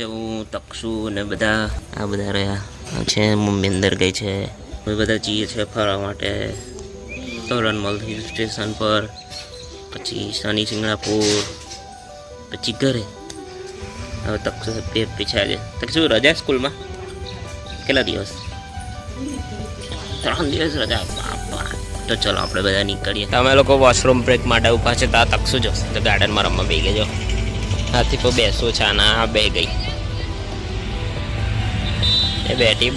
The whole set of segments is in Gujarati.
હું તક્ષુ ને બધા આ બધા રહ્યા છે. મમ્મી અંદર ગઈ છે. અમે બધા જઈએ છીએ ફરવા માટે તોરણમલ હિલ સ્ટેશન પર, પછી શનિ સિંગણાપુર, પછી ઘરે. હવે તક્ષુ પેટ પીછા છે. તક્ષુ રજા સ્કૂલમાં કેટલા દિવસ? 3 દિવસ રજા. બાપા. તો ચલો આપણે બધા નીકળીએ. તમે લોકો વોશરૂમ બ્રેક માટે ઊભા છે તો આ તક્ષુ જો તો ગાર્ડનમાં રમવા બે ગયો. હાથી પર બેસવું છે ના બે ગઈ. એ બેઠી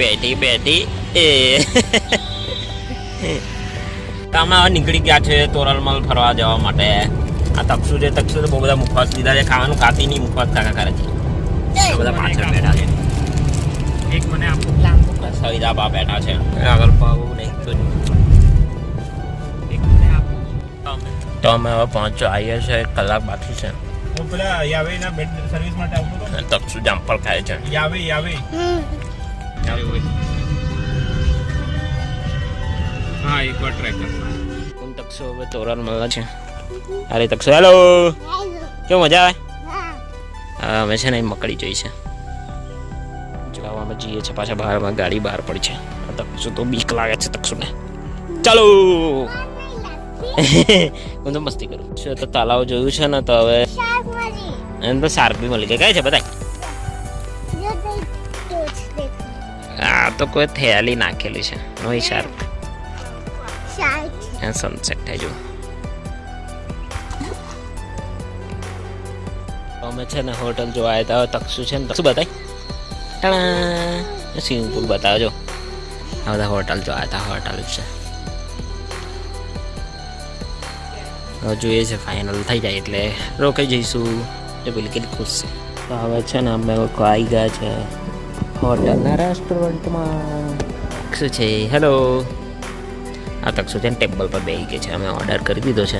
એ અમે હવે નીકળી ગયા છે તોરણમલ ફરવા જવા માટે. આ તક્ષુ છે. તક્ષુ તો બહુ બધા મુખવાસ લીધા છે. ખાવાનું ખાતી નહીં, મુખવાસ કાકા કરે છે. બધા પાછળ બેઠા છે. એક મને સવિતા બા બેઠા છે. આગળ પાવું નહીં તો અમે હવે પહોંચો આવીએ છીએ. 1 કલાક બાકી છે. તક્ષુ જામફળ ખાય છે. હા, એકવાર ટ્રાય કર. તક્ષુ હવે તોરણમલ છે. અરે તક્ષુ હેલો, કેવું મજા આવે? અમે છે ને મકડી જોઈ છે. ચલાવવામાં જઈએ છીએ પાછા બહારમાં. ગાડી બહાર પડી છે. તક્ષુ તો બીક લાગે છે તક્ષુને. ચાલો હું તો મસ્તી કરું છું. તો તલાવ જોયું છે ને તો હવે એને તો શાર્ક બી મળી ગયા છે બધા. આ તો કોઈ થેલી નાખેલી છે. નોઈ શાર્ક સનસેટ થાય જો. અમે છે ને હોટલ જોવા આવ્યા હતા. તક્ષુ છે ને તક્ષુ બતાય સ્વિમિંગ પુલ બતાવજો. આ બધા હોટલ જોવા હતા. હોટલ છે હવે જોઈએ છે. ફાઇનલ થઈ જાય એટલે રોકાઈ જઈશું. એ પેલી કેટલી ખુશ છે. તો હવે છે ને અમે આવી ગયા છે હોટલના રેસ્ટોરન્ટમાં. તક્ષુ છે. હેલો. આ તક્ષુ છે ને ટેબલ પર બેસી ગઈ છે. અમે ઓર્ડર કરી દીધો છે.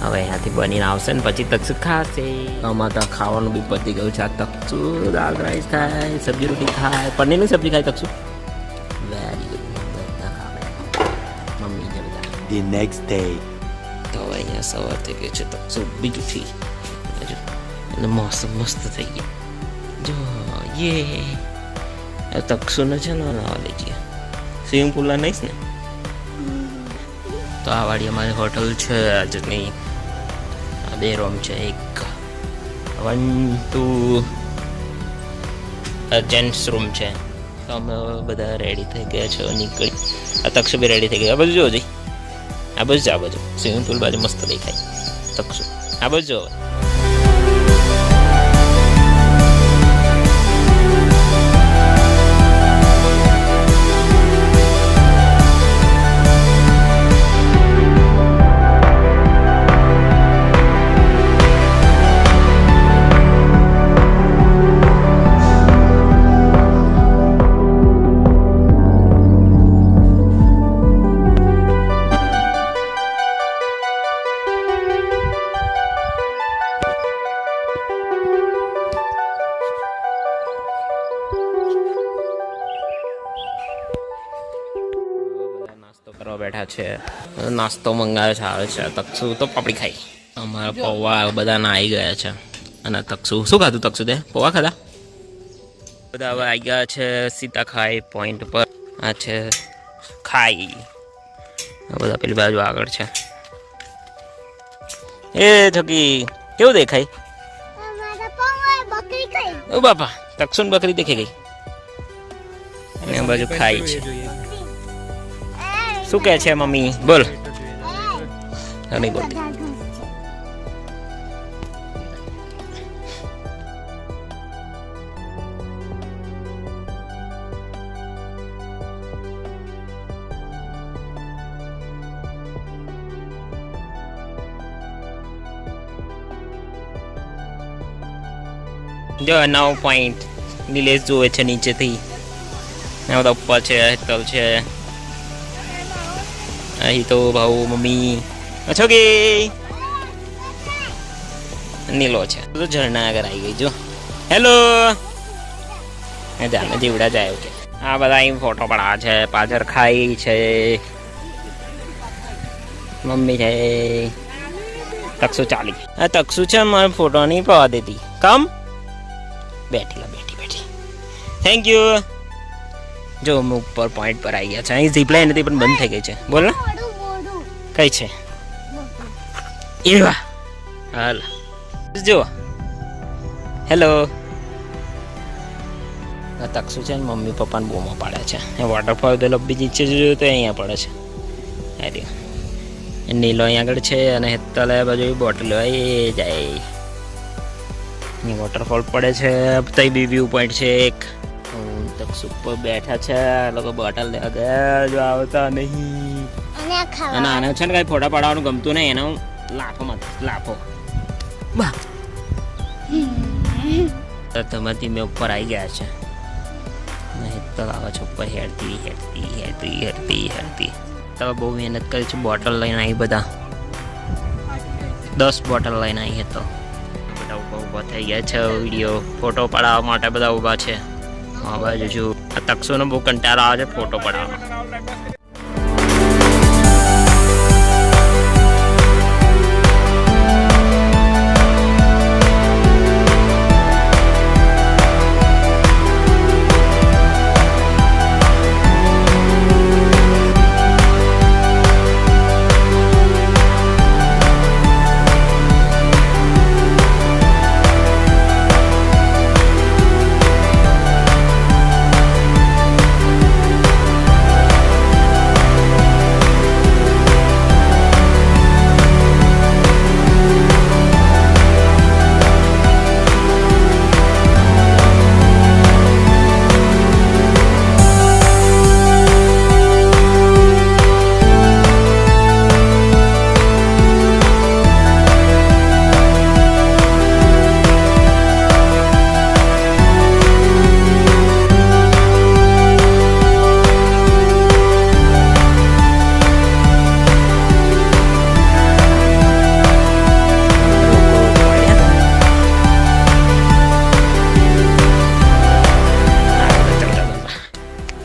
હવે અહીંયાથી બનીને આવશે ને પછી તક્ષુ ખાશે. આમાં તો ખાવાનું બી પતી ગયું છે. આ તક્ષુ દાળ રાઈસ ખાય, સબ્જી રોટી ખાય, પનીરની સબ્જી ખાય તક્ષુ. Very good. બધા ખાવે મમ્મી ને બધા. The next day. તો હવે અહીંયા સવાર થઈ ગઈ છે. તક્ષુ બીજું થી અને મોસમ મસ્ત થઈ ગયું જો. તક્ષુને છે ને નાવા લઈ જઈએ સ્વિમિંગ પુલના નહીં ને. તો આ વાળી અમારી હોટલ છે આજની. 2 રૂમ છે. એક 1 2 જેન્ટ્સ રૂમ છે. તો અમે બધા રેડી થઈ ગયા છે. નીકળી. આ તક્ષુ બી રેડી થઈ ગયા. આ બધું જો જઈ. આ બધું આ બાજુ સ્વિમિંગ પુલ બાજુ મસ્ત દેખાય તક્ષુ. આ બધું જો. કરવા બેઠા છે. નાસ્તો મંગાવ્યો છે. આવે છે. તક્ષુ તો પાપડી ખાઈ. અમારા પૌવા બધાના આવી ગયા છે. અને તક્ષુ શું ખાધું? તક્ષુ તે પૌવા ખાધા. બધા હવે આવી ગયા છે સીતા ખાઈ પોઈન્ટ પર. આ છે ખાઈ. આ બધા પેલી બાજુ આગળ છે. એ છકી કેવું દેખાય? ઓ બાપા, તક્ષુન બકરી દેખી ગઈ. અને આ બાજુ ખાઈ છે. શું કહે છે મમ્મી? બોલ. નહીં બોલ. જો 9 પોઈન્ટ નિલેશ જોવે છે નીચેથી. બધા ઉપર છે. હેતલ છે. અહીં તો ભાऊ મમ્મી છો કે નીલો છે. તો ઝરણા આગળ આવી ગઈ જો. હેલો. જાને જીવડા જાય કે આ બધા અહીં ફોટો પડાવે છે. પાછળ ખાઈ છે. મમ્મી છે. તક્ષુ ચાલી. આ તક્ષુ છે મારે ફોટો નહીં પાવા દેતી. કમ બેઠી થેન્ક યુ. જો અમે ઉપર પોઈન્ટ પર આવી ગયા છે. અહીં ઝીપલાઈન હતી પણ બંધ થઈ ગઈ છે. બોલ ને કઈ છે એવા હાલ જો હેલો. તકસુ છે ને મમ્મી પપ્પાને બૂમો પાડે છે. એ વોટરફોલ તો લબ્બી જીચે જોયું તો અહીંયા પડે છે. અરે નીલો અહીં આગળ છે અને હેતલે બાજુ બોટલ એ જાય. અહીં વોટરફોલ પડે છે. તઈ બી વ્યૂ પોઈન્ટ છે એક. તકસુ ઉપર બેઠા છે લોકો બોટલ લેવા ગયા જો આવતા નહીં. અને આને છે ને કાંઈ ફોટા પાડવાનું ગમતું નહીં. એને હું લાફો બા તમારી મેં ઉપર આવી ગયા છે. તો આવે છે ઉપર હેડતી. તમે બહુ મહેનત કરી છે. બોટલ લઈને આવી બધા 10 બોટલ લઈને આવી તો બધા ઊભા થઈ ગયા છે. વિડીયો ફોટો પડાવવા માટે બધા ઊભા છે. હા બાજુ જો આ તકસોનો બહુ કંટાળો આવે છે ફોટો પડાવવાનો.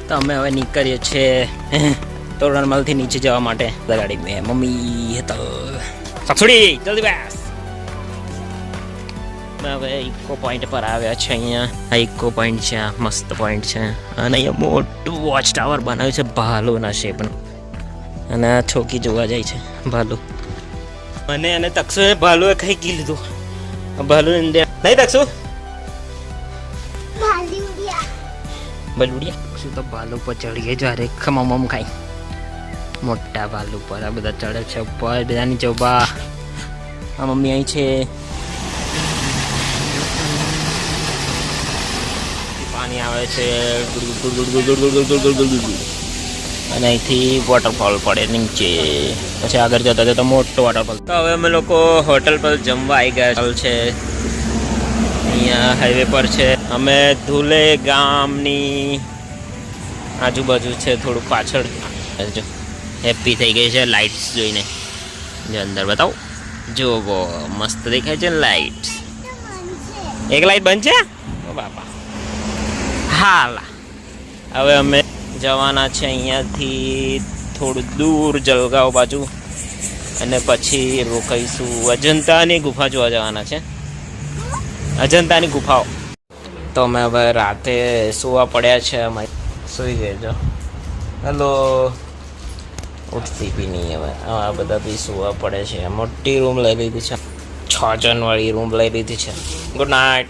તો અમે હવે નીકળીએ છીએ તોરણમલથી નીચે જવા માટે. ગાડી મેં મમ્મી તો સસુડી જલ્દી બેસ. અમે હવે ઇકો પોઈન્ટ પર આવ્યા છે. અહીંયા આ ઇકો પોઈન્ટ છે. આ મસ્ત પોઈન્ટ છે. અને અહીંયા મોટું વોચ ટાવર બનાવ્યું છે ભાલુના શેપનું. અને આ છોકી જોવા જાય છે ભાલુ. અને એને તકસુએ ભાલુએ ખાઈ ગઈ લીધું. ભાલુ નહીં તકસુ બલુડિયા શું તો ભાલુ પર ચડીએ જ્યારે ખમમ ખાઈ. મોટા ભાલુ પર આ બધા ચડે છે ઉપર. બધા નીચે ઉભા. આ મમ્મી અહીં છે. પાણી આવે છે અને અહીંથી વોટરફોલ પડે નીચે. પછી આગળ જતા જતા મોટો વોટરફોલ. તો હવે અમે લોકો હોટલ પર જમવા આવી ગયા છે. અહીંયા હાઈવે પર છે. અમે ધુલે ગામની આજુબાજુ છે. થોડુંક પાછળ જો હેપી થઈ ગઈ છે લાઇટ્સ જોઈને. જો અંદર બતાવો. જો મસ્ત દેખાય છે લાઇટ્સ. એક લાઇટ બંધ છે ઓ બાપા. હાલા હવે અમે જવાના છે અહીંયાથી થોડું દૂર જલગાંવ બાજુ. અને પછી રોકાઈશું. અજંતાની ગુફા જોવા જવાના છે. અજંતાની ગુફાઓ. તો અમે હવે રાતે સુવા પડ્યા છે. અમે સુઈ જજો. હેલો ઉઠતી બી નહીં હવે. આ બધા બી સુવા પડે છે. મોટી રૂમ લઈ લીધી છે. 6 જણવાળી રૂમ લઈ લીધી છે. Good night.